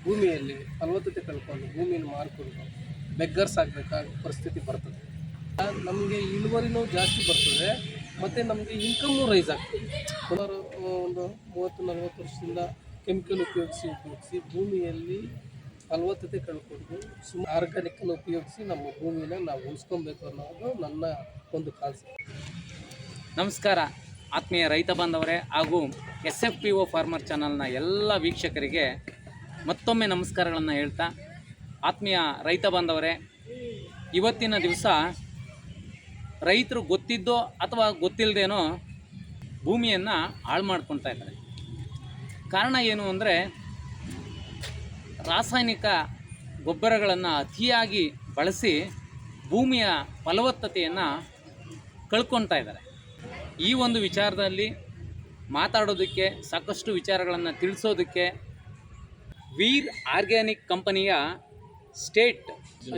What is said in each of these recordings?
ಭೂಮಿಯಲ್ಲಿ ಫಲವತ್ತತೆ ಕಳ್ಕೊಂಡು ಭೂಮಿಯನ್ನು ಮಾರಿಕೊಂಡು ಬೆಗ್ಗರ್ಸ್ ಆಗಬೇಕಾದ ಪರಿಸ್ಥಿತಿ ಬರ್ತದೆ. ನಮಗೆ ಇಳುವರಿನೂ ಜಾಸ್ತಿ ಬರ್ತದೆ ಮತ್ತು ನಮಗೆ ಇನ್ಕಮ್ಮು ರೈಸ್ ಆಗ್ತದೆ. ಸುಮಾರು ಒಂದು 30-40 ವರ್ಷದಿಂದ ಕೆಮಿಕಲ್ ಉಪಯೋಗಿಸಿ ಭೂಮಿಯಲ್ಲಿ ಫಲವತ್ತತೆ ಕಳ್ಕೊಂಡು ಆರ್ಗಾನಿಕನ್ನು ಉಪಯೋಗಿಸಿ ನಮ್ಮ ಭೂಮಿನ ನಾವು ಉಳಿಸ್ಕೊಬೇಕು ಅನ್ನೋದು ನನ್ನ ಒಂದು ಕಾನ್ಸೆಪ್ಟ್. ನಮಸ್ಕಾರ ಆತ್ಮೀಯ ರೈತ ಬಾಂಧವರೇ ಹಾಗೂ SFPO ಫಾರ್ಮರ್ ಚಾನಲ್ನ ಎಲ್ಲ ವೀಕ್ಷಕರಿಗೆ ಮತ್ತೊಮ್ಮೆ ನಮಸ್ಕಾರಗಳನ್ನು ಹೇಳ್ತಾ, ಆತ್ಮೀಯ ರೈತ ಬಾಂಧವರೇ, ಇವತ್ತಿನ ದಿವಸ ರೈತರು ಗೊತ್ತಿದ್ದೋ ಅಥವಾ ಗೊತ್ತಿಲ್ಲದೇನೋ ಭೂಮಿಯನ್ನು ಹಾಳು ಮಾಡ್ಕೊಳ್ತಾ ಇದ್ದಾರೆ. ಕಾರಣ ಏನು ಅಂದರೆ, ರಾಸಾಯನಿಕ ಗೊಬ್ಬರಗಳನ್ನು ಅತಿಯಾಗಿ ಬಳಸಿ ಭೂಮಿಯ ಫಲವತ್ತತೆಯನ್ನು ಕಳ್ಕೊಳ್ತಾ ಇದ್ದಾರೆ. ಈ ಒಂದು ವಿಚಾರದಲ್ಲಿ ಮಾತಾಡೋದಕ್ಕೆ, ಸಾಕಷ್ಟು ವಿಚಾರಗಳನ್ನು ತಿಳಿಸೋದಕ್ಕೆ ವೀರ್ ಆರ್ಗ್ಯಾನಿಕ್ ಕಂಪನಿಯ ಸ್ಟೇಟ್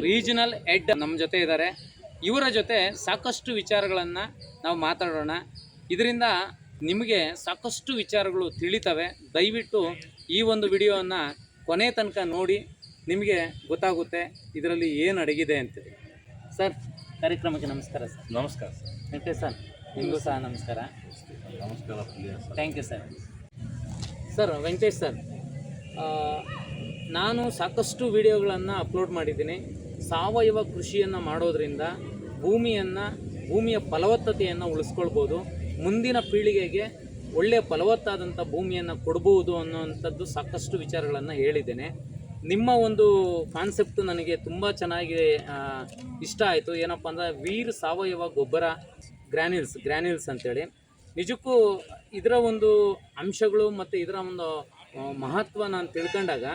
ರೀಜನಲ್ ಹೆಡ್ ನಮ್ಮ ಜೊತೆ ಇದ್ದಾರೆ. ಇವರ ಜೊತೆ ಸಾಕಷ್ಟು ವಿಚಾರಗಳನ್ನು ನಾವು ಮಾತಾಡೋಣ. ಇದರಿಂದ ನಿಮಗೆ ಸಾಕಷ್ಟು ವಿಚಾರಗಳು ತಿಳಿತವೆ. ದಯವಿಟ್ಟು ಈ ಒಂದು ವಿಡಿಯೋವನ್ನು ಕೊನೆ ತನಕ ನೋಡಿ, ನಿಮಗೆ ಗೊತ್ತಾಗುತ್ತೆ ಇದರಲ್ಲಿ ಏನು ಅಡಗಿದೆ ಅಂತೇಳಿ. ಸರ್, ಕಾರ್ಯಕ್ರಮಕ್ಕೆ ನಮಸ್ಕಾರ ಸರ್. ನಮಸ್ಕಾರ ಸರ್. ವೆಂಕಟೇಶ್ ಸರ್, ನಿಮಗೂ ಸಹ ನಮಸ್ಕಾರ. ನಮಸ್ಕಾರ. Thank you sir. Sir, Venkatesh sir, ನಾನು ಸಾಕಷ್ಟು ವಿಡಿಯೋಗಳನ್ನು ಅಪ್ಲೋಡ್ ಮಾಡಿದ್ದೀನಿ. ಸಾವಯವ ಕೃಷಿಯನ್ನು ಮಾಡೋದರಿಂದ ಭೂಮಿಯ ಫಲವತ್ತತೆಯನ್ನು ಉಳಿಸ್ಕೊಳ್ಬೋದು, ಮುಂದಿನ ಪೀಳಿಗೆಗೆ ಒಳ್ಳೆಯ ಫಲವತ್ತಾದಂಥ ಭೂಮಿಯನ್ನು ಕೊಡ್ಬೋದು ಅನ್ನೋವಂಥದ್ದು ಸಾಕಷ್ಟು ವಿಚಾರಗಳನ್ನು ಹೇಳಿದ್ದೇನೆ. ನಿಮ್ಮ ಒಂದು ಕಾನ್ಸೆಪ್ಟು ನನಗೆ ತುಂಬ ಚೆನ್ನಾಗಿ ಇಷ್ಟ ಆಯಿತು. ಏನಪ್ಪ ಅಂದರೆ, ವೀರ್ ಸಾವಯವ ಗೊಬ್ಬರ ಗ್ರ್ಯಾನ್ಯೂಲ್ಸ್ ಅಂತೇಳಿ. ನಿಜಕ್ಕೂ ಇದರ ಒಂದು ಅಂಶಗಳು ಮತ್ತು ಇದರ ಒಂದು ಮಹತ್ವ ನಾನು ತಿಳ್ಕೊಂಡಾಗ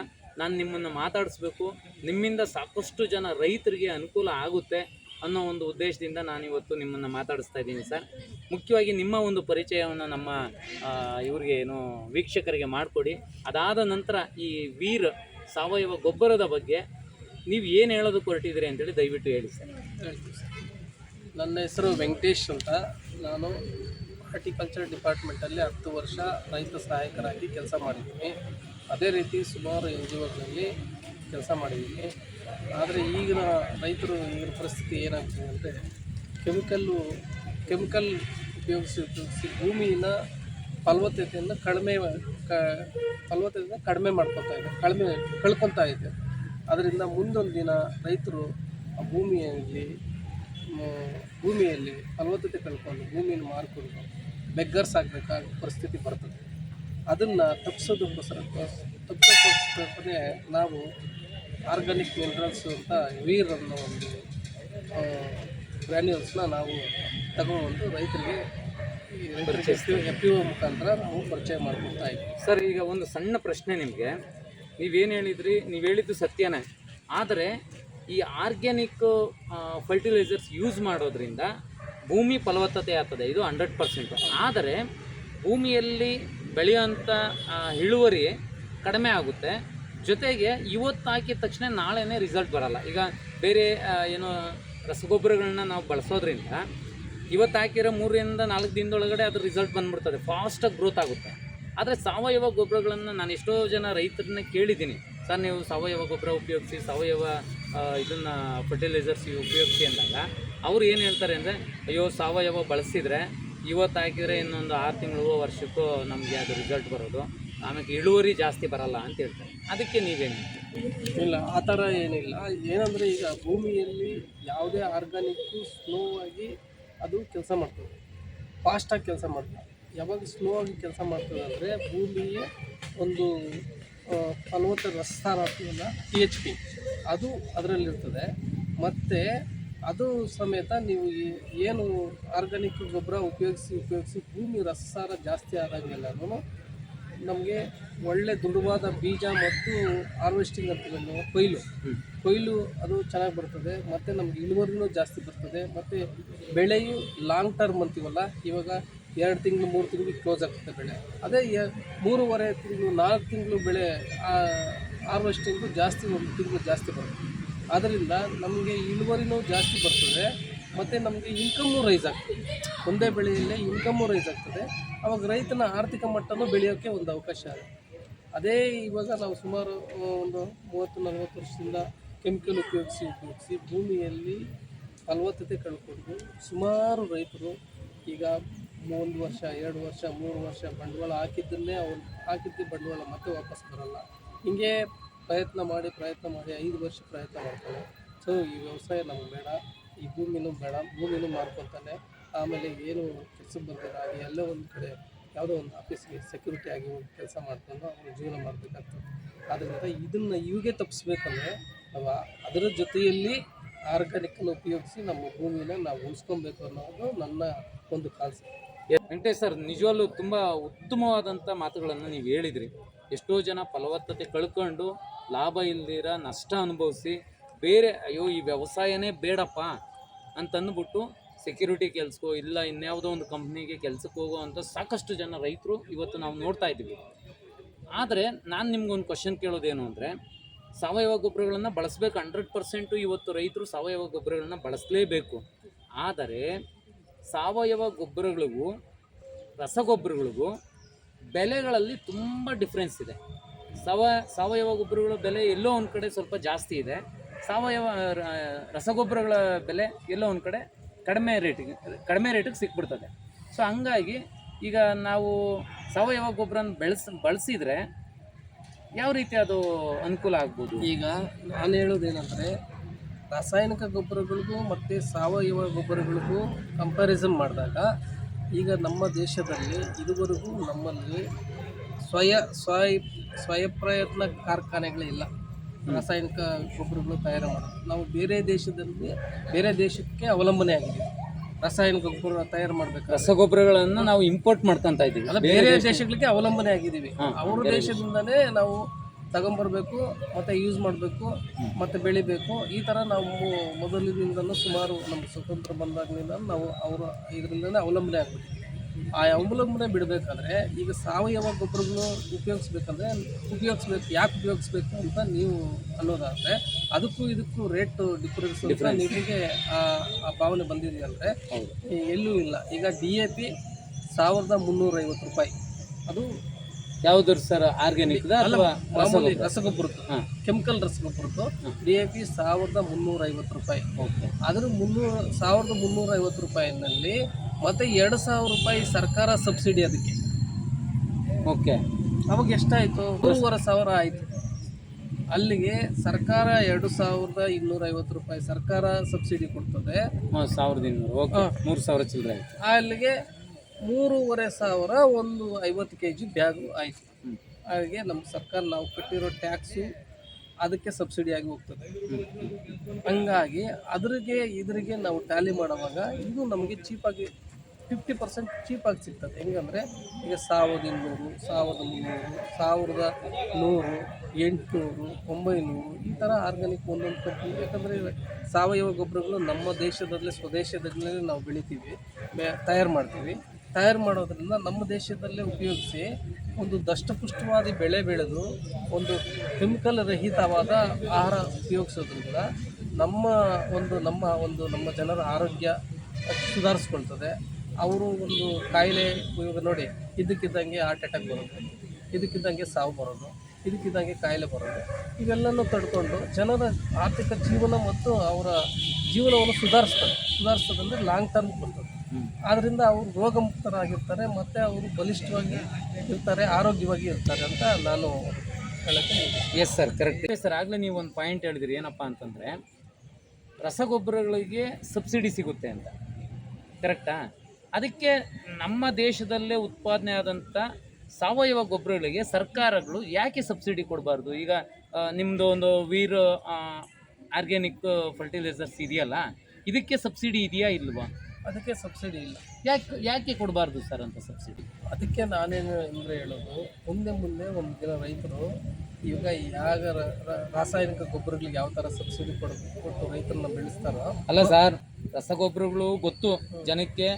ನಾನು ನಿಮ್ಮನ್ನು ಮಾತಾಡಿಸ್ಬೇಕು, ನಿಮ್ಮಿಂದ ಸಾಕಷ್ಟು ಜನ ರೈತರಿಗೆ ಅನುಕೂಲ ಆಗುತ್ತೆ ಅನ್ನೋ ಒಂದು ಉದ್ದೇಶದಿಂದ ನಾನಿವತ್ತು ನಿಮ್ಮನ್ನು ಮಾತಾಡಿಸ್ತಾ ಇದ್ದೀನಿ ಸರ್. ಮುಖ್ಯವಾಗಿ ನಿಮ್ಮ ಒಂದು ಪರಿಚಯವನ್ನು ನಮ್ಮ ಇವ್ರಿಗೆ ವೀಕ್ಷಕರಿಗೆ ಮಾಡಿಕೊಡಿ. ಅದಾದ ನಂತರ ಈ ವೀರ್ ಸಾವಯವ ಗೊಬ್ಬರದ ಬಗ್ಗೆ ನೀವು ಏನು ಹೇಳೋದಕ್ಕೆ ಹೊರಟಿದ್ದೀರಿ ಅಂತೇಳಿ ದಯವಿಟ್ಟು ಹೇಳಿ ಸರ್. ಹೇಳ್ತೀವಿ ಸರ್. ನನ್ನ ಹೆಸರು ವೆಂಕಟೇಶ್ ಅಂತ. ನಾನು ಹಾರ್ಟಿಕಲ್ಚರ್ ಡಿಪಾರ್ಟ್ಮೆಂಟಲ್ಲಿ 10 ವರ್ಷ ರೈತ ಸಹಾಯಕರಾಗಿ ಕೆಲಸ ಮಾಡಿದ್ದೀನಿ. ಅದೇ ರೀತಿ ಸುಮಾರು NGOಗಳಲ್ಲಿ ಕೆಲಸ ಮಾಡಿದ್ದೀನಿ. ಆದರೆ ಈಗಿನ ರೈತರು ಈಗಿನ ಪರಿಸ್ಥಿತಿ ಏನಾಗ್ತದೆ ಅಂದರೆ, ಕೆಮಿಕಲ್ ಉಪಯೋಗಿಸಿ ಭೂಮಿನ ಫಲವತ್ತತೆಯನ್ನು ಕಡಿಮೆ ಕಳ್ಕೊತಾ ಇದೆ. ಅದರಿಂದ ಮುಂದೊಂದು ದಿನ ರೈತರು ಆ ಭೂಮಿಯಲ್ಲಿ ಫಲವತ್ತತೆ ಕಳ್ಕೊಂಡು ಭೂಮಿಯನ್ನು ಮಾರಿಕೊಂಡು ಬೆಗ್ಗರ್ಸ್ ಆಗಬೇಕಾದ ಪರಿಸ್ಥಿತಿ ಬರ್ತದೆ. ಅದನ್ನು ತಪ್ಪಿಸೋದಕ್ಕೋಸ್ಕರನೇ ನಾವು ಆರ್ಗಾನಿಕ್ ಮಿನರಲ್ಸ್ ಅಂತ ವೀರ್ ಅನ್ನೋ ಒಂದು ಗ್ರ್ಯಾನ್ಯೂಲ್ಸ್ನ ನಾವು ತಗೊಂಡು ರೈತರಿಗೆ FPO ಮುಖಾಂತರ ನಾವು ಪರಿಚಯ ಮಾಡ್ಕೊಳ್ತಾ ಇದ್ದೀವಿ. ಸರ್, ಈಗ ಒಂದು ಸಣ್ಣ ಪ್ರಶ್ನೆ ನಿಮಗೆ. ನೀವೇನು ಹೇಳಿದ್ರಿ, ನೀವು ಹೇಳಿದ್ದು ಸತ್ಯನೇ. ಆದರೆ ಈ ಆರ್ಗ್ಯಾನಿಕ್ ಫರ್ಟಿಲೈಸರ್ಸ್ ಯೂಸ್ ಮಾಡೋದ್ರಿಂದ ಭೂಮಿ ಫಲವತ್ತತೆ ಆಗ್ತದೆ, ಇದು 100%. ಆದರೆ ಭೂಮಿಯಲ್ಲಿ ಬೆಳೆಯುವಂಥ ಇಳುವರಿ ಕಡಿಮೆ ಆಗುತ್ತೆ. ಜೊತೆಗೆ ಇವತ್ತು ಹಾಕಿದ ತಕ್ಷಣ ನಾಳೆನೇ ರಿಸಲ್ಟ್ ಬರಲ್ಲ. ಈಗ ಬೇರೆ ರಸಗೊಬ್ಬರಗಳನ್ನ ನಾವು ಬಳಸೋದ್ರಿಂದ ಇವತ್ತು ಹಾಕಿರೋ 3-4 ದಿನದೊಳಗಡೆ ಅದ್ರ ರಿಸಲ್ಟ್ ಬಂದುಬಿಡ್ತದೆ, ಫಾಸ್ಟಾಗಿ ಗ್ರೋತ್ ಆಗುತ್ತೆ. ಆದರೆ ಸಾವಯವ ಗೊಬ್ಬರಗಳನ್ನು ನಾನು ಎಷ್ಟೋ ಜನ ರೈತರನ್ನ ಕೇಳಿದ್ದೀನಿ, ಸರ್ ನೀವು ಸಾವಯವ ಗೊಬ್ಬರ ಉಪಯೋಗಿಸಿ, ಸಾವಯವ ಇದನ್ನು ಫರ್ಟಿಲೈಸರ್ಸ್ ಉಪಯೋಗಿಸಿ ಅಂದಾಗ ಅವ್ರು ಏನು ಹೇಳ್ತಾರೆ ಅಂದರೆ, ಅಯ್ಯೋ ಸಾವಯವ ಬಳಸಿದರೆ ಇವತ್ತು ಹಾಕಿದರೆ ಇನ್ನೊಂದು 6 ತಿಂಗಳು ವರ್ಷಕ್ಕೂ ನಮಗೆ ಅದು ರಿಸಲ್ಟ್ ಬರೋದು, ಆಮೇಲೆ ಇಳುವರಿ ಜಾಸ್ತಿ ಬರಲ್ಲ ಅಂತ ಹೇಳ್ತಾರೆ. ಅದಕ್ಕೆ ನೀವೇನು? ಇಲ್ಲ, ಆ ಥರ ಏನಿಲ್ಲ. ಏನಂದರೆ, ಈಗ ಭೂಮಿಯಲ್ಲಿ ಯಾವುದೇ ಆರ್ಗಾನಿಕ್ಕು ಸ್ಲೋ ಆಗಿ ಅದು ಕೆಲಸ ಮಾಡ್ತದೆ, ಫಾಸ್ಟಾಗಿ ಕೆಲಸ ಮಾಡ್ತದೆ. ಯಾವಾಗ ಸ್ಲೋ ಆಗಿ ಕೆಲಸ ಮಾಡ್ತದೆ ಅಂದರೆ, ಭೂಮಿಯ ಒಂದು ಫಲವತ್ತ ರಸಸಾರ ಅಂತೀವಲ್ಲ, THP, ಅದು ಅದರಲ್ಲಿರ್ತದೆ. ಮತ್ತು ಅದು ಸಮೇತ ನೀವು ಏನು ಆರ್ಗಾನಿಕ್ ಗೊಬ್ಬರ ಉಪಯೋಗಿಸಿ ಭೂಮಿ ರಸಸಾರ ಜಾಸ್ತಿ ಆದಾಗೆಲ್ಲನೂ ನಮಗೆ ಒಳ್ಳೆ ದೃಢವಾದ ಬೀಜ ಮತ್ತು ಹಾರ್ವೆಸ್ಟಿಂಗ್ ಅಂತೀವಲ್ಲ, ಕೊಯ್ಲು ಅದು ಚೆನ್ನಾಗಿ ಬರ್ತದೆ. ಮತ್ತು ನಮ್ಗೆ ಇಳುವರಿನೂ ಜಾಸ್ತಿ ಬರ್ತದೆ. ಮತ್ತು ಬೆಳೆಯು ಲಾಂಗ್ ಟರ್ಮ್ ಅಂತೀವಲ್ಲ, ಇವಾಗ 2 ತಿಂಗಳು 3 ತಿಂಗಳಿಗೆ ಕ್ಲೋಸ್ ಆಗ್ತದೆ ಬೆಳೆ. ಅದೇ 3.5 ತಿಂಗಳು 4 ತಿಂಗಳು ಬೆಳೆ ಹಾರ್ವೆಸ್ಟಿಂಗು ಜಾಸ್ತಿ, 1 ತಿಂಗಳು ಜಾಸ್ತಿ ಬರುತ್ತೆ. ಆದ್ದರಿಂದ ನಮಗೆ ಇಳುವರಿನೂ ಜಾಸ್ತಿ ಬರ್ತದೆ ಮತ್ತು ನಮಗೆ ಇನ್ಕಮ್ಮು ರೈಸ್ ಆಗ್ತದೆ. ಒಂದೇ ಬೆಳೆಯಲ್ಲೇ ಇನ್ಕಮ್ಮು ರೈಸ್ ಆಗ್ತದೆ. ಆವಾಗ ರೈತನ ಆರ್ಥಿಕ ಮಟ್ಟನೂ ಬೆಳೆಯೋಕ್ಕೆ ಒಂದು ಅವಕಾಶ ಆಗುತ್ತೆ. ಅದೇ ಇವಾಗ ನಾವು ಸುಮಾರು ಒಂದು 30-40 ವರ್ಷದಿಂದ ಕೆಮಿಕಲ್ ಉಪಯೋಗಿಸಿ ಭೂಮಿಯಲ್ಲಿ ಫಲವತ್ತತೆ ಕಳ್ಕೊಂಡು ಸುಮಾರು ರೈತರು ಈಗ 1 ವರ್ಷ 2 ವರ್ಷ 3 ವರ್ಷ ಬಂಡವಾಳ ಹಾಕಿದ್ದನ್ನೇ ಹಾಕಿದ್ದ ಬಂಡವಾಳ ಮತ್ತೆ ವಾಪಸ್ ಬರಲ್ಲ. ಹಿಂಗೆ ಪ್ರಯತ್ನ ಮಾಡಿ 5 ವರ್ಷ ಪ್ರಯತ್ನ ಮಾಡ್ತಾರೆ. ಸೊ ಈ ವ್ಯವಸಾಯ ನಮ್ಗೆ ಬೇಡ, ಈ ಭೂಮಿನೂ ಬೇಡ, ಭೂಮಿನೂ ಮಾರ್ಕೊತಾನೆ. ಆಮೇಲೆ ಏನು ಕೆಲಸಕ್ಕೆ ಬರ್ಬೇಕಾಗಿ ಎಲ್ಲೋ ಒಂದು ಕಡೆ ಯಾವುದೋ ಒಂದು ಆಫೀಸ್ಗೆ ಸೆಕ್ಯೂರಿಟಿ ಆಗಿ ಒಂದು ಕೆಲಸ ಮಾಡ್ಕೊಂಡು ಅವರು ಜೀವನ ಮಾಡಬೇಕಾಗ್ತದೆ. ಆದ್ದರಿಂದ ಇದನ್ನು ಇವಾಗೆ ತಪ್ಪಿಸ್ಬೇಕಂದ್ರೆ ನಾವು ಅದರ ಜೊತೆಯಲ್ಲಿ ಆರ್ಗಾನಿಕನ್ನು ಉಪಯೋಗಿಸಿ ನಮ್ಮ ಭೂಮಿನ ನಾವು ಉಳಿಸ್ಕೊಬೇಕು ಅನ್ನೋದು ನನ್ನ ಒಂದು ಕಾನ್ಸೆಪ್ಟ್. ವೆಂಕಟೇಶ್ ಸರ್, ನಿಜವಲ್ಲೂ ತುಂಬ ಉತ್ತಮವಾದಂಥ ಮಾತುಗಳನ್ನು ನೀವು ಹೇಳಿದ್ರಿ. ಎಷ್ಟೋ ಜನ ಫಲವತ್ತತೆ ಕಳ್ಕೊಂಡು ಲಾಭ ಇಲ್ದಿರ ನಷ್ಟ ಅನುಭವಿಸಿ ಬೇರೆ ಅಯ್ಯೋ ಈ ವ್ಯವಸಾಯನೇ ಬೇಡಪ್ಪ ಅಂತಂದ್ಬಿಟ್ಟು ಸೆಕ್ಯೂರಿಟಿ ಕೆಲಸಕ್ಕೋ ಇಲ್ಲ ಇನ್ಯಾವುದೋ ಒಂದು ಕಂಪ್ನಿಗೆ ಕೆಲಸಕ್ಕೆ ಹೋಗುವಂಥ ಸಾಕಷ್ಟು ಜನ ರೈತರು ಇವತ್ತು ನಾವು ನೋಡ್ತಾ ಇದ್ದೀವಿ. ಆದರೆ ನಾನು ನಿಮ್ಗೊಂದು ಕ್ವಶನ್ ಕೇಳೋದೇನು ಅಂದರೆ, ಸಾವಯವ ಗೊಬ್ಬರಗಳನ್ನು ಬಳಸಬೇಕು 100%. ಇವತ್ತು ರೈತರು ಸಾವಯವ ಗೊಬ್ಬರಗಳನ್ನ ಬಳಸಲೇಬೇಕು. ಆದರೆ ಸಾವಯವ ಗೊಬ್ಬರಗಳಿಗೂ ರಸಗೊಬ್ಬರಗಳಿಗೂ ಬೆಲೆಗಳಲ್ಲಿ ತುಂಬ ಡಿಫ್ರೆನ್ಸ್ ಇದೆ. ಸಾವಯವ ಗೊಬ್ಬರಗಳ ಬೆಲೆ ಎಲ್ಲೋ ಒಂದು ಕಡೆ ಸ್ವಲ್ಪ ಜಾಸ್ತಿ ಇದೆ, ಸಾವಯವ ರಸಗೊಬ್ಬರಗಳ ಬೆಲೆ ಎಲ್ಲೋ ಒಂದು ಕಡೆ ಕಡಿಮೆ ರೇಟಿಗೆ ಸಿಕ್ಬಿಡ್ತದೆ. ಸೊ ಹಂಗಾಗಿ ಈಗ ನಾವು ಸಾವಯವ ಗೊಬ್ಬರನ ಬಳಸಿದರೆ ಯಾವ ರೀತಿ ಅದು ಅನುಕೂಲ ಆಗ್ಬೋದು? ಈಗ ನಾನು ಹೇಳೋದೇನೆಂದರೆ, ರಾಸಾಯನಿಕ ಗೊಬ್ಬರಗಳಿಗೂ ಮತ್ತು ಸಾವಯವ ಗೊಬ್ಬರಗಳಿಗೂ ಕಂಪ್ಯಾರಿಸನ್ ಮಾಡಿದಾಗ ಈಗ ನಮ್ಮ ದೇಶದಲ್ಲಿ ಇದುವರೆಗೂ ನಮ್ಮಲ್ಲಿ ಸ್ವಯಂ ಕಾರ್ಖಾನೆಗಳೇ ಇಲ್ಲ ರಾಸಾಯನಿಕ ಗೊಬ್ಬರಗಳು ತಯಾರು ಮಾಡೋದು. ನಾವು ಬೇರೆ ದೇಶಕ್ಕೆ ಅವಲಂಬನೆ ಆಗಿದ್ದೀವಿ. ರಾಸಾಯನಿಕ ಗೊಬ್ಬರ ತಯಾರು ಮಾಡಬೇಕು, ರಸಗೊಬ್ಬರಗಳನ್ನು ನಾವು ಇಂಪೋರ್ಟ್ ಮಾಡ್ಕೊತಾ ಇದ್ದೀವಿ, ಅಲ್ಲ ಬೇರೆ ದೇಶಗಳಿಗೆ ಅವಲಂಬನೆ ಆಗಿದ್ದೀವಿ. ಅವ್ರ ದೇಶದಿಂದಲೇ ನಾವು ತಗೊಂಬರ್ಬೇಕು ಮತ್ತು ಯೂಸ್ ಮಾಡಬೇಕು ಮತ್ತು ಬೆಳಿಬೇಕು. ಈ ಥರ ನಾವು ಮೊದಲಿನಿಂದಲೂ ಸುಮಾರು ನಮ್ಮ ಸ್ವತಂತ್ರ ಬಂದಾಗಲಿಂದ ನಾವು ಇದರಿಂದಲೇ ಅವಲಂಬನೆ ಆಗ್ಬಿಟ್ಟಿದ್ದೀವಿ. ಆ ಅವಲಂಬನೆ ಬಿಡಬೇಕಾದ್ರೆ ಈಗ ಸಾವಯವ ಗೊಬ್ಬರಗಳು ಯಾಕೆ ಉಪಯೋಗಿಸ್ಬೇಕು ಅಂತ ನೀವು ಅನ್ನೋದಾದರೆ, ಅದಕ್ಕೂ ಇದಕ್ಕೂ ರೇಟ್ ಡಿಫರೆನ್ಸ್ ಅಂತ ನಿಮಗೆ ಆ ಭಾವನೆ ಬಂದಿದೆಯಂದರೆ ಎಲ್ಲೂ ಇಲ್ಲ. ಈಗ DAP 1350 ರೂಪಾಯಿ, ಅದು ಯಾವ್ದು ಸರ್? ಆರ್ಗ್ಯಾನಿಕ್ ಮಾಮೂಲಿ ರಸಗೊಬ್ಬರದ್ದು, ಕೆಮಿಕಲ್ ರಸಗೊಬ್ಬರದ್ದು DAP 1350 ರೂಪಾಯಿ. ಅದ್ರ 1350 ರೂಪಾಯಿನಲ್ಲಿ ಮತ್ತೆ 2000 ರೂಪಾಯಿ ಸರ್ಕಾರ ಸಬ್ಸಿಡಿ ಅದಕ್ಕೆ. ಓಕೆ, ಅವಾಗ ಎಷ್ಟಾಯಿತು? 3,500 ಆಯಿತು. ಅಲ್ಲಿಗೆ ಸರ್ಕಾರ 2250 ರೂಪಾಯಿ ಸರ್ಕಾರ ಸಬ್ಸಿಡಿ ಕೊಡ್ತದೆ. 1200 ಚಿಲ್ಲರೆ ಆಯಿತು. ಅಲ್ಲಿಗೆ 3,500 ಒಂದು 50 kg ಬ್ಯಾಗು ಆಯಿತು. ಹಾಗೆ ನಮ್ಮ ಸರ್ಕಾರ ನಾವು ಕಟ್ಟಿರೋ ಟ್ಯಾಕ್ಸು ಅದಕ್ಕೆ ಸಬ್ಸಿಡಿ ಆಗಿ ಹೋಗ್ತದೆ. ಹಂಗಾಗಿ ಇದ್ರಿಗೆ ನಾವು ಟ್ಯಾಲಿ ಮಾಡುವಾಗ ಇದು ನಮಗೆ ಚೀಪಾಗಿ 50% ಚೀಪಾಗಿ ಸಿಗ್ತದೆ. ಹೆಂಗಂದರೆ ಈಗ 1200, 1300, 1100, 800, 900 ಈ ಥರ ಆರ್ಗ್ಯಾನಿಕ್ ಒಂದೊಂದು ಕಂಪ್ನಿ. ಯಾಕಂದರೆ ಸಾವಯವ ಗೊಬ್ಬರಗಳು ನಮ್ಮ ದೇಶದಲ್ಲೇ ಸ್ವದೇಶದಲ್ಲೇ ನಾವು ಬೆಳಿತೀವಿ, ತಯಾರು ಮಾಡೋದ್ರಿಂದ ನಮ್ಮ ದೇಶದಲ್ಲೇ ಉಪಯೋಗಿಸಿ ಒಂದು ದಷ್ಟಪುಷ್ಟವಾದ ಬೆಳೆ ಬೆಳೆದು ಒಂದು ಕೆಮಿಕಲ್ ರಹಿತವಾದ ಆಹಾರ ಉಪಯೋಗಿಸೋದ್ರಿಂದ ನಮ್ಮ ಜನರ ಆರೋಗ್ಯ ಸುಧಾರಿಸ್ಕೊಳ್ತದೆ. ಅವರು ಒಂದು ಕಾಯಿಲೆ ಇವಾಗ ನೋಡಿ, ಇದಕ್ಕಿದ್ದಂಗೆ ಹಾರ್ಟ್ ಅಟ್ಯಾಕ್ ಬರೋದು, ಇದಕ್ಕಿದ್ದಂಗೆ ಸಾವು ಬರೋದು, ಇದಕ್ಕಿದ್ದಂಗೆ ಕಾಯಿಲೆ ಬರೋದು, ಇವೆಲ್ಲನೂ ತಡ್ಕೊಂಡು ಜನರ ಆರ್ಥಿಕ ಜೀವನ ಮತ್ತು ಅವರ ಜೀವನವನ್ನು ಸುಧಾರಿಸ್ತದಂದರೆ ಲಾಂಗ್ ಟರ್ಮ್ ಬರ್ತದೆ. ಆದ್ದರಿಂದ ಅವರು ರೋಗಮುಕ್ತರಾಗಿರ್ತಾರೆ ಮತ್ತು ಅವರು ಬಲಿಷ್ಠವಾಗಿ ಇರ್ತಾರೆ, ಆರೋಗ್ಯವಾಗಿ ಇರ್ತಾರೆ ಅಂತ ನಾನು ಹೇಳಕ್ಕೆ. Yes sir, correct sir. ಆಗಲೇ ನೀವು ಒಂದು ಪಾಯಿಂಟ್ ಹೇಳಿದಿರಿ, ಏನಪ್ಪ ಅಂತಂದರೆ ರಸಗೊಬ್ಬರಗಳಿಗೆ ಸಬ್ಸಿಡಿ ಸಿಗುತ್ತೆ ಅಂತ, ಕರೆಕ್ಟಾ? ಅದಕ್ಕೆ ನಮ್ಮ ದೇಶದಲ್ಲೇ ಉತ್ಪಾದನೆ ಆದಂಥ ಸಾವಯವ ಗೊಬ್ಬರಗಳಿಗೆ ಸರ್ಕಾರಗಳು ಯಾಕೆ ಸಬ್ಸಿಡಿ ಕೊಡಬಾರ್ದು? ಈಗ ನಿಮ್ಮದು ಒಂದು ಆರ್ಗ್ಯಾನಿಕ್ ಫರ್ಟಿಲೈಸರ್ಸ್ ಇದೆಯಲ್ಲ, ಇದಕ್ಕೆ ಸಬ್ಸಿಡಿ ಇದೆಯಾ ಇಲ್ವಾ? ಅದಕ್ಕೆ ಸಬ್ಸಿಡಿ ಇಲ್ಲ. ಯಾಕೆ ಕೊಡಬಾರ್ದು ಸರ್ ಅಂತ ಸಬ್ಸಿಡಿ? ಅದಕ್ಕೆ ನಾನೇನು ಅಂದರೆ ಹೇಳೋದು, ಮುಂದೆ ಒಂದು ದಿನ ರೈತರು ಇವಾಗ ರಾಸಾಯನಿಕ ಗೊಬ್ಬರಗಳಿಗೆ ಯಾವ ಥರ ಸಬ್ಸಿಡಿ ಕೊಟ್ಟು ರೈತರನ್ನ ಬೆಳೆಸ್ತಾರೋ. ಅಲ್ಲ ಸರ್, ರಸಗೊಬ್ಬರಗಳು ಗೊತ್ತು ಜನಕ್ಕೆ,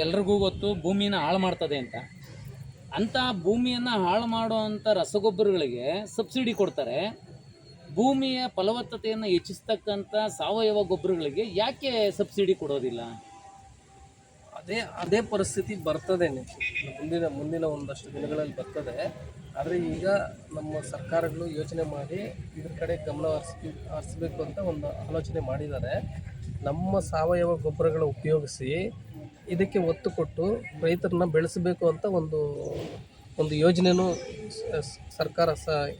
ಎಲ್ರಿಗೂ ಗೊತ್ತು ಭೂಮಿನ ಹಾಳು ಮಾಡ್ತದೆ ಅಂತ ಭೂಮಿಯನ್ನು ಹಾಳು ಮಾಡುವಂಥ ರಸಗೊಬ್ಬರಗಳಿಗೆ ಸಬ್ಸಿಡಿ ಕೊಡ್ತಾರೆ. ಭೂಮಿಯ ಫಲವತ್ತತೆಯನ್ನು ಹೆಚ್ಚಿಸ್ತಕ್ಕಂಥ ಸಾವಯವ ಗೊಬ್ಬರಗಳಿಗೆ ಯಾಕೆ ಸಬ್ಸಿಡಿ ಕೊಡೋದಿಲ್ಲ? ಅದೇ ಪರಿಸ್ಥಿತಿ ಬರ್ತದೆ ಮುಂದಿನ ಒಂದಷ್ಟು ದಿನಗಳಲ್ಲಿ ಬರ್ತದೆ. ಆದರೆ ಈಗ ನಮ್ಮ ಸರ್ಕಾರಗಳು ಯೋಚನೆ ಮಾಡಿ ಇದ್ರ ಕಡೆ ಗಮನ ಹರಿಸ್ಬೇಕು ಅಂತ ಒಂದು ಆಲೋಚನೆ ಮಾಡಿದ್ದಾರೆ. ನಮ್ಮ ಸಾವಯವ ಗೊಬ್ಬರಗಳ ಉಪಯೋಗಿಸಿ ಇದಕ್ಕೆ ಒತ್ತು ಕೊಟ್ಟು ರೈತರನ್ನ ಬೆಳೆಸಬೇಕು ಅಂತ ಒಂದು ಯೋಜನೆಯೂ ಸರ್ಕಾರ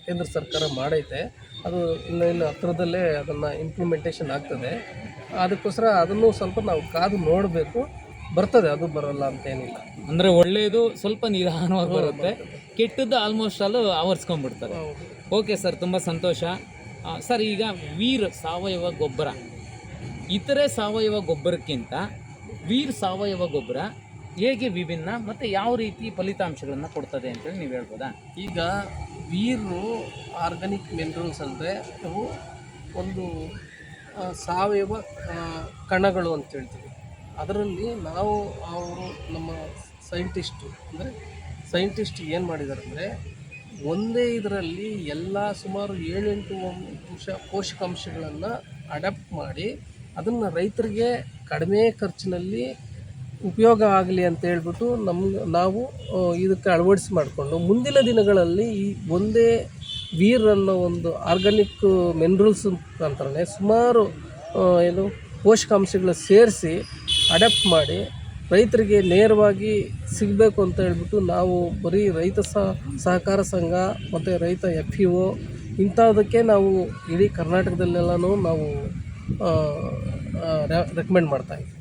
ಕೇಂದ್ರ ಸರ್ಕಾರ ಮಾಡೈತೆ. ಅದು ಇನ್ನು ಹತ್ತಿರದಲ್ಲೇ ಅದನ್ನು ಇಂಪ್ಲಿಮೆಂಟೇಷನ್ ಆಗ್ತದೆ. ಅದಕ್ಕೋಸ್ಕರ ಅದನ್ನು ಸ್ವಲ್ಪ ನಾವು ಕಾದು ನೋಡಬೇಕು. ಬರ್ತದೆ, ಅದು ಬರೋಲ್ಲ ಅಂತೇನಿಲ್ಲ. ಅಂದರೆ ಒಳ್ಳೆಯದು ಸ್ವಲ್ಪ ನಿಧಾನವಾಗಿ ಬರುತ್ತೆ, ಕೆಟ್ಟದ್ದು ಆಲ್ಮೋಸ್ಟ್ ಅಲ್ಲೂ ಆವರಿಸ್ಕೊಂಡ್ಬಿಡ್ತಾರೆ. ಓಕೆ ಸರ್, ತುಂಬ ಸಂತೋಷ. ಸರ್, ಈಗ ವೀರ್ ಸಾವಯವ ಗೊಬ್ಬರ ಇತರೆ ಸಾವಯವ ಗೊಬ್ಬರಕ್ಕಿಂತ ವೀರ್ ಸಾವಯವ ಗೊಬ್ಬರ ಹೇಗೆ ವಿಭಿನ್ನ ಮತ್ತು ಯಾವ ರೀತಿ ಫಲಿತಾಂಶಗಳನ್ನು ಕೊಡ್ತದೆ ಅಂತೇಳಿ ನೀವು ಹೇಳ್ಬೋದಾ? ಈಗ ವೀರು ಆರ್ಗಾನಿಕ್ ಮಿನರಲ್ಸ್ ಅಂದರೆ ಅವು ಒಂದು ಸಾವಯವ ಕಣಗಳು ಅಂತ ಹೇಳ್ತೀವಿ. ಅದರಲ್ಲಿ ನಮ್ಮ ಸೈಂಟಿಸ್ಟ್ ಏನು ಮಾಡಿದ್ದಾರೆ ಅಂದರೆ, ಒಂದೇ ಇದರಲ್ಲಿ ಎಲ್ಲ ಸುಮಾರು 7-8 ಪೋಷಕಾಂಶಗಳನ್ನು ಅಡಾಪ್ಟ್ ಮಾಡಿ ಅದನ್ನು ರೈತರಿಗೆ ಕಡಿಮೆ ಖರ್ಚಿನಲ್ಲಿ ಉಪಯೋಗ ಆಗಲಿ ಅಂತ ಹೇಳ್ಬಿಟ್ಟು ನಾವು ಇದಕ್ಕೆ ಅಳವಡಿಸಿ ಮಾಡಿಕೊಂಡು ಮುಂದಿನ ದಿನಗಳಲ್ಲಿ ಈ ಒಂದೇ ವೀರ್ ಅನ್ನೋ ಒಂದು ಆರ್ಗಾನಿಕ್ ಮಿನರಲ್ಸ್ ಅಂತಾನೆ ಸುಮಾರು ಪೋಷಕಾಂಶಗಳು ಸೇರಿಸಿ ಅಡಾಪ್ಟ್ ಮಾಡಿ ರೈತರಿಗೆ ನೇರವಾಗಿ ಸಿಗಬೇಕು ಅಂತ ಹೇಳ್ಬಿಟ್ಟು ನಾವು ಬರೀ ರೈತ ಸಹಕಾರ ಸಂಘ ಮತ್ತು ರೈತ FPO ಇಂಥದಕ್ಕೆ ನಾವು ಇಡೀ ಕರ್ನಾಟಕದಲ್ಲೆಲ್ಲನೂ ನಾವು ರೆಕಮೆಂಡ್ ಮಾಡ್ತಾಯಿದ್ದೀವಿ.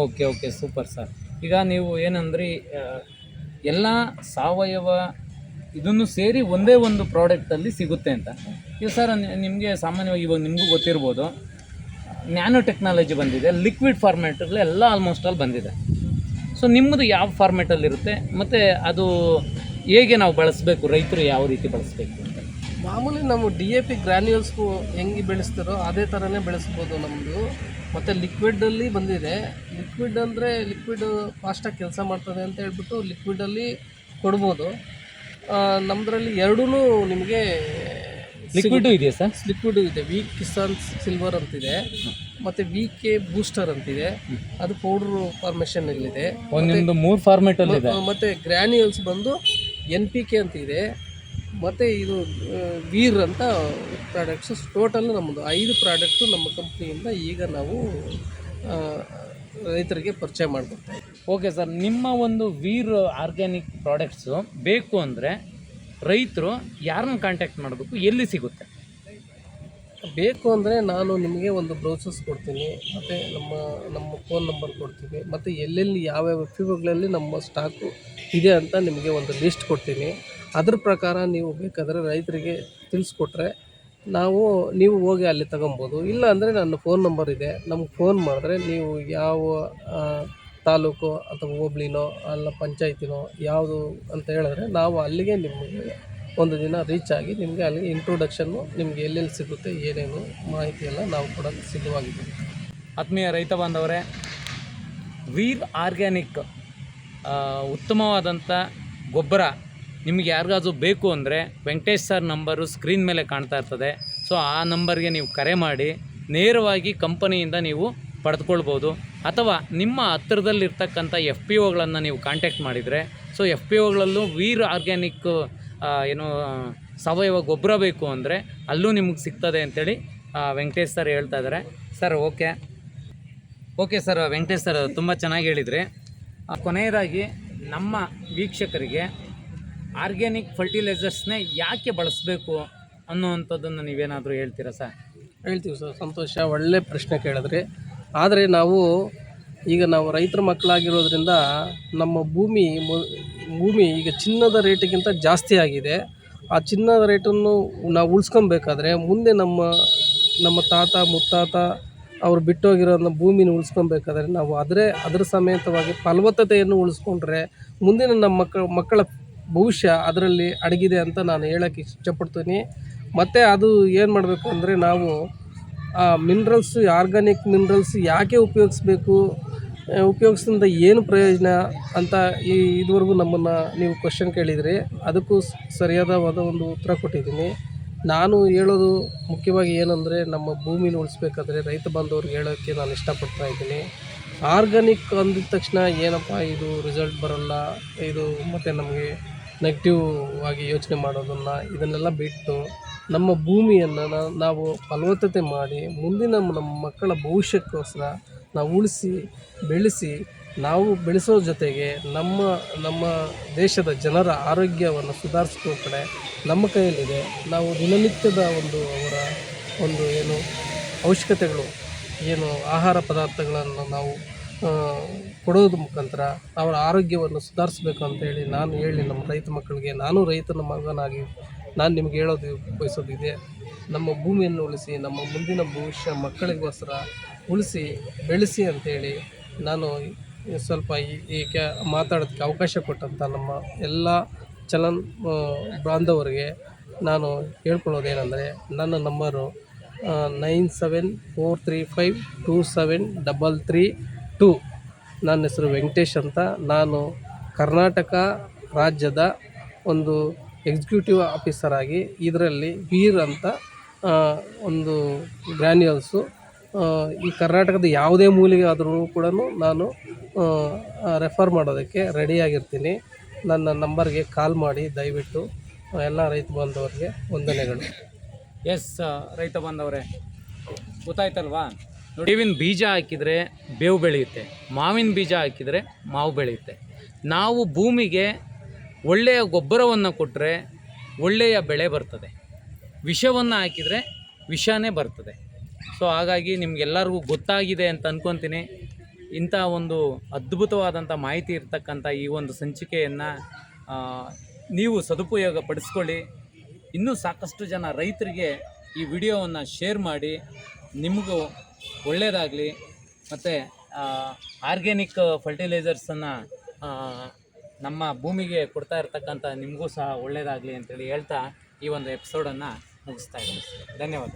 Okay, super sir. ಈಗ ನೀವು ಏನಂದ್ರಿ, ಎಲ್ಲ ಸಾವಯವ ಇದನ್ನು ಸೇರಿ ಒಂದೇ ಒಂದು ಪ್ರಾಡಕ್ಟಲ್ಲಿ ಸಿಗುತ್ತೆ ಅಂತ. ಈಗ ಸರ್, ನಿಮಗೆ ಸಾಮಾನ್ಯವಾಗಿ ಇವಾಗ ನಿಮಗೂ ಗೊತ್ತಿರ್ಬೋದು, ನ್ಯಾನೋ ಟೆಕ್ನಾಲಜಿ ಬಂದಿದೆ, ಲಿಕ್ವಿಡ್ ಫಾರ್ಮ್ಯಾಟಲ್ಲಿ ಎಲ್ಲ ಆಲ್ಮೋಸ್ಟ್ ಆಲ್ ಬಂದಿದೆ. ಸೊ ನಿಮ್ಮದು ಯಾವ ಫಾರ್ಮ್ಯಾಟಲ್ಲಿರುತ್ತೆ ಮತ್ತು ಅದು ಹೇಗೆ ನಾವು ಬಳಸಬೇಕು, ರೈತರು ಯಾವ ರೀತಿ ಬಳಸಬೇಕು ಅಂತ? ಮಾಮೂಲಿ ನಾವು DAP ಗ್ರ್ಯಾನ್ಯೂಲ್ಸ್ಗೂ ಹೆಂಗೆ ಬೆಳೆಸ್ತಾರೋ ಅದೇ ಥರನೇ ಬೆಳೆಸ್ಬೋದು ನಮ್ಮದು. ಮತ್ತು ಲಿಕ್ವಿಡಲ್ಲಿ ಬಂದಿದೆ. ಲಿಕ್ವಿಡ್ ಫಾಸ್ಟಾಗಿ ಕೆಲಸ ಮಾಡ್ತದೆ ಅಂತ ಹೇಳ್ಬಿಟ್ಟು ಲಿಕ್ವಿಡಲ್ಲಿ ಕೊಡ್ಬೋದು. ನಮ್ಮದ್ರಲ್ಲಿ ಎರಡೂ ನಿಮಗೆ ಲಿಕ್ವಿಡು ಇದೆಯಾ ಸರ್? ಲಿಕ್ವಿಡು ಇದೆ. ಕಿಸಾನ್ ಸಿಲ್ವರ್ ಅಂತಿದೆ, ಮತ್ತು VK ಬೂಸ್ಟರ್ ಅಂತಿದೆ, ಅದು ಪೌಡ್ರ್ ಫಾರ್ಮೇಷನಲ್ಲಿದೆ. ಒಂದೊಂದು 3 ಫಾರ್ಮೇಟಲ್ಲಿದೆ. ಮತ್ತು ಗ್ರ್ಯಾನ್ಯೂಲ್ಸ್ ಬಂದು NPK ಅಂತಿದೆ, ಮತ್ತು ಇದು ವೀರ್ ಅಂತ ಪ್ರಾಡಕ್ಟ್ಸು. ಟೋಟಲ್ ನಮ್ಮದು 5 ಪ್ರಾಡಕ್ಟು ನಮ್ಮ ಕಂಪ್ನಿಯಿಂದ ಈಗ ನಾವು ರೈತರಿಗೆ ಪರಿಚಯ ಮಾಡಿಕೊಡ್ತಾ ಇದ್ದೀವಿ. ಓಕೆ ಸರ್, ನಿಮ್ಮ ಒಂದು ವೀರ್ ಆರ್ಗ್ಯಾನಿಕ್ ಪ್ರಾಡಕ್ಟ್ಸು ಬೇಕು ಅಂದರೆ ರೈತರು ಯಾರನ್ನ ಕಾಂಟ್ಯಾಕ್ಟ್ ಮಾಡಬೇಕು, ಎಲ್ಲಿ ಸಿಗುತ್ತೆ? ಬೇಕು ಅಂದರೆ ನಾನು ನಿಮಗೆ ಒಂದು ಬ್ರೌಸರ್ಸ್ ಕೊಡ್ತೀನಿ, ಮತ್ತು ನಮ್ಮ ಫೋನ್ ನಂಬರ್ ಕೊಡ್ತೀವಿ, ಮತ್ತು ಎಲ್ಲೆಲ್ಲಿ ಯಾವ್ಯಾವ FPOಗಳಲ್ಲಿ ನಮ್ಮ ಸ್ಟಾಕು ಇದೆ ಅಂತ ನಿಮಗೆ ಒಂದು ಲಿಸ್ಟ್ ಕೊಡ್ತೀನಿ. ಅದ್ರ ಪ್ರಕಾರ ನೀವು ಬೇಕಾದರೆ ರೈತರಿಗೆ ತಿಳಿಸ್ಕೊಟ್ರೆ ನೀವು ಹೋಗಿ ಅಲ್ಲಿ ತಗೊಬೋದು. ಇಲ್ಲ ಅಂದರೆ ನನ್ನ ಫೋನ್ ನಂಬರ್ ಇದೆ, ನಮ್ಗೆ ಫೋನ್ ಮಾಡಿದ್ರೆ ನೀವು ಯಾವ ತಾಲೂಕು ಅಥವಾ ಹೋಬ್ಳಿನೋ ಅಲ್ಲ ಪಂಚಾಯತಿನೋ ಯಾವುದು ಅಂತ ಹೇಳಿದ್ರೆ ನಾವು ಅಲ್ಲಿಗೆ ನಿಮಗೆ ಒಂದು ದಿನ ರೀಚ್ ಆಗಿ ನಿಮಗೆ ಅಲ್ಲಿಗೆ ಇಂಟ್ರೊಡಕ್ಷನ್ನು, ನಿಮಗೆ ಎಲ್ಲೆಲ್ಲಿ ಸಿಗುತ್ತೆ ಏನೇನು ಮಾಹಿತಿ ಎಲ್ಲ ನಾವು ಕೊಡೋಕ್ಕೆ ಸಿದ್ಧವಾಗಿದ್ದೀವಿ. ಆತ್ಮೀಯ ರೈತ ಬಾಂಧವರೇ, ವೀರ್ ಆರ್ಗ್ಯಾನಿಕ್ ಉತ್ತಮವಾದಂಥ ಗೊಬ್ಬರ ನಿಮಗೆ ಯಾರಿಗಾದ್ರೂ ಬೇಕು ಅಂದರೆ ವೆಂಕಟೇಶ್ ಸರ್ ನಂಬರು ಸ್ಕ್ರೀನ್ ಮೇಲೆ ಕಾಣ್ತಾ ಇರ್ತದೆ. ಸೊ ಆ ನಂಬರ್ಗೆ ನೀವು ಕರೆ ಮಾಡಿ ನೇರವಾಗಿ ಕಂಪನಿಯಿಂದ ನೀವು ಪಡೆದುಕೊಳ್ಬೋದು. ಅಥವಾ ನಿಮ್ಮ ಹತ್ತಿರದಲ್ಲಿರ್ತಕ್ಕಂಥ FPOಗಳನ್ನು ನೀವು ಕಾಂಟ್ಯಾಕ್ಟ್ ಮಾಡಿದರೆ, ಸೊ FPOಗಳಲ್ಲೂ ವೀರ್ ಆರ್ಗ್ಯಾನಿಕ್ ಸಾವಯವ ಗೊಬ್ಬರ ಬೇಕು ಅಂದರೆ ಅಲ್ಲೂ ನಿಮಗೆ ಸಿಗ್ತದೆ ಅಂತೇಳಿ ವೆಂಕಟೇಶ್ ಸರ್ ಹೇಳ್ತಾ ಇದ್ದಾರೆ. Sir okay sir, Venkatesh sir ತುಂಬ ಚೆನ್ನಾಗಿ ಹೇಳಿದರೆ. ಕೊನೆಯದಾಗಿ ನಮ್ಮ ವೀಕ್ಷಕರಿಗೆ ಆರ್ಗ್ಯಾನಿಕ್ ಫರ್ಟಿಲೈಸರ್ಸ್ನೇ ಯಾಕೆ ಬಳಸಬೇಕು ಅನ್ನುವಂಥದ್ದನ್ನು ನೀವೇನಾದರೂ ಹೇಳ್ತೀರಾ ಸರ್? ಹೇಳ್ತೀವಿ ಸರ್, ಸಂತೋಷ, ಒಳ್ಳೆ ಪ್ರಶ್ನೆ ಕೇಳಿದ್ರಿ. ಆದರೆ ನಾವು ರೈತರ ಮಕ್ಕಳಾಗಿರೋದ್ರಿಂದ ನಮ್ಮ ಭೂಮಿ ಈಗ ಚಿನ್ನದ ರೇಟಿಗಿಂತ ಜಾಸ್ತಿ ಆಗಿದೆ. ಆ ಚಿನ್ನದ ರೇಟನ್ನು ನಾವು ಉಳಿಸ್ಕೊಬೇಕಾದ್ರೆ ಮುಂದೆ ನಮ್ಮ ತಾತ ಮುತ್ತಾತ ಅವ್ರು ಬಿಟ್ಟೋಗಿರೋ ಭೂಮಿನ ಉಳಿಸ್ಕೊಬೇಕಾದ್ರೆ ನಾವು ಅದರ ಸಮೇತವಾಗಿ ಫಲವತ್ತತೆಯನ್ನು ಉಳಿಸ್ಕೊಂಡ್ರೆ ಮುಂದಿನ ನಮ್ಮ ಮಕ್ಕಳ ಭವಿಷ್ಯ ಅದರಲ್ಲಿ ಅಡಗಿದೆ ಅಂತ ನಾನು ಹೇಳೋಕ್ಕೆ ಇಷ್ಟಪಡ್ತೀನಿ. ಮತ್ತು ಅದು ಏನು ಮಾಡಬೇಕು ಅಂದರೆ, ನಾವು ಮಿನರಲ್ಸ್, ಆರ್ಗಾನಿಕ್ ಮಿನರಲ್ಸ್ ಯಾಕೆ ಉಪಯೋಗಿಸಿದ ಏನು ಪ್ರಯೋಜನ ಅಂತ ಇದುವರೆಗೂ ನಮ್ಮನ್ನು ನೀವು ಕ್ವಶನ್ ಕೇಳಿದ್ರಿ. ಅದಕ್ಕೂ ಸರಿಯಾದವಾದ ಒಂದು ಉತ್ತರ ಕೊಟ್ಟಿದ್ದೀನಿ. ನಾನು ಹೇಳೋದು ಮುಖ್ಯವಾಗಿ ಏನಂದರೆ, ನಮ್ಮ ಭೂಮಿನ ಉಳಿಸ್ಬೇಕಾದ್ರೆ ರೈತ ಬಾಂಧವ್ರಿಗೆ ಹೇಳೋಕ್ಕೆ ನಾನು ಇಷ್ಟಪಡ್ತಾ ಇದ್ದೀನಿ. ಆರ್ಗಾನಿಕ್ ಅಂದಿದ ತಕ್ಷಣ ಏನಪ್ಪ ಇದು ರಿಸಲ್ಟ್ ಬರೋಲ್ಲ, ಇದು ಮತ್ತು ನಮಗೆ ನೆಗೆಟಿವ್ ಆಗಿ ಯೋಚನೆ ಮಾಡೋದನ್ನು ಇದನ್ನೆಲ್ಲ ಬಿಟ್ಟು ನಮ್ಮ ಭೂಮಿಯನ್ನು ನಾವು ಫಲವತ್ತತೆ ಮಾಡಿ ಮುಂದಿನ ನಮ್ಮ ಮಕ್ಕಳ ಭವಿಷ್ಯಕ್ಕೋಸ್ಕರ ನಾವು ಉಳಿಸಿ ಬೆಳೆಸಿ ನಾವು ಬೆಳೆಸೋ ಜೊತೆಗೆ ನಮ್ಮ ದೇಶದ ಜನರ ಆರೋಗ್ಯವನ್ನು ಸುಧಾರಿಸೋ ಕಡೆ ನಮ್ಮ ಕೈಯಲ್ಲಿದೆ. ನಾವು ದಿನನಿತ್ಯದ ಅವರ ಏನು ಅವಶ್ಯಕತೆಗಳು ಏನು ಆಹಾರ ಪದಾರ್ಥಗಳನ್ನು ನಾವು ಕೊಡೋದ್ರ ಮುಖಾಂತರ ಅವರ ಆರೋಗ್ಯವನ್ನು ಸುಧಾರಿಸ್ಬೇಕು ಅಂತೇಳಿ ನಾನು ಹೇಳಿ ನಮ್ಮ ರೈತ ಮಕ್ಕಳಿಗೆ, ನಾನು ರೈತನ ಮಗನಾಗಿ ನಾನು ನಿಮ್ಗೆ ಹೇಳೋದು ಬಯಸೋದಿದೆ. ನಮ್ಮ ಭೂಮಿಯನ್ನು ಉಳಿಸಿ ನಮ್ಮ ಮುಂದಿನ ಭವಿಷ್ಯ ಮಕ್ಕಳಿಗೋಸ್ಕರ ಉಳಿಸಿ ಬೆಳೆಸಿ ಅಂಥೇಳಿ ನಾನು ಸ್ವಲ್ಪ ಈ ಮಾತಾಡೋದಕ್ಕೆ ಅವಕಾಶ ಕೊಟ್ಟಂಥ ನಮ್ಮ ಎಲ್ಲ ಚಲನ್ ಬಾಂಧವರಿಗೆ ನಾನು ಹೇಳ್ಕೊಳ್ಳೋದೇನೆಂದರೆ, ನನ್ನ ನಂಬರು 9743527332. ನನ್ನ ಹೆಸರು ವೆಂಕಟೇಶ್ ಅಂತ. ನಾನು ಕರ್ನಾಟಕ ರಾಜ್ಯದ ಒಂದು ಎಕ್ಸಿಕ್ಯೂಟಿವ್ ಆಫೀಸರ್ ಆಗಿ ಇದರಲ್ಲಿ ವೀರ್ ಅಂತ ಒಂದು ಗ್ರ್ಯಾನ್ಯುಯಲ್ಸು ಈ ಕರ್ನಾಟಕದ ಯಾವುದೇ ಮೂಲೆಗೆ ಆದ್ರೂ ಕೂಡ ನಾನು ರೆಫರ್ ಮಾಡೋದಕ್ಕೆ ರೆಡಿಯಾಗಿರ್ತೀನಿ. ನನ್ನ ನಂಬರ್ಗೆ ಕಾಲ್ ಮಾಡಿ ದಯವಿಟ್ಟು. ಎಲ್ಲ ರೈತ ಬಾಂಧವರಿಗೆ ವಂದನೆಗಳು. ಎಸ್ ರೈತ ಬಾಂಧವರೇ, ಗೊತ್ತಾಯ್ತಲ್ವಾ? ನೋಡಿ, ಬೇವಿನ ಬೀಜ ಹಾಕಿದರೆ ಬೇವು ಬೆಳೆಯುತ್ತೆ, ಮಾವಿನ ಬೀಜ ಹಾಕಿದರೆ ಮಾವು ಬೆಳೆಯುತ್ತೆ. ನಾವು ಭೂಮಿಗೆ ಒಳ್ಳೆಯ ಗೊಬ್ಬರವನ್ನು ಕೊಟ್ಟರೆ ಒಳ್ಳೆಯ ಬೆಳೆ ಬರ್ತದೆ, ವಿಷವನ್ನು ಹಾಕಿದರೆ ವಿಷನೇ ಬರ್ತದೆ. ಸೊ ಹಾಗಾಗಿ ನಿಮಗೆಲ್ಲರಿಗೂ ಗೊತ್ತಾಗಿದೆ ಅಂತ ಅಂದ್ಕೊತೀನಿ. ಇಂಥ ಒಂದು ಅದ್ಭುತವಾದಂಥ ಮಾಹಿತಿ ಇರ್ತಕ್ಕಂಥ ಈ ಒಂದು ಸಂಚಿಕೆಯನ್ನು ನೀವು ಸದುಪಯೋಗ ಪಡಿಸ್ಕೊಳ್ಳಿ. ಇನ್ನೂ ಸಾಕಷ್ಟು ಜನ ರೈತರಿಗೆ ಈ ವಿಡಿಯೋವನ್ನು ಶೇರ್ ಮಾಡಿ. ನಿಮಗೂ ಒಳ್ಳೆಯದಾಗಲಿ. ಮತ್ತು ಆರ್ಗ್ಯಾನಿಕ್ ಫರ್ಟಿಲೈಸರ್ಸನ್ನು ನಮ್ಮ ಭೂಮಿಗೆ ಕೊಡ್ತಾ ಇರ್ತಕ್ಕಂಥ ನಿಮಗೂ ಸಹ ಒಳ್ಳೆಯದಾಗಲಿ ಅಂತೇಳಿ ಹೇಳ್ತಾ ಈ ಒಂದು ಎಪಿಸೋಡನ್ನು ಮುಗಿಸ್ತಾ ಇದ್ದೀನಿ. ಧನ್ಯವಾದ.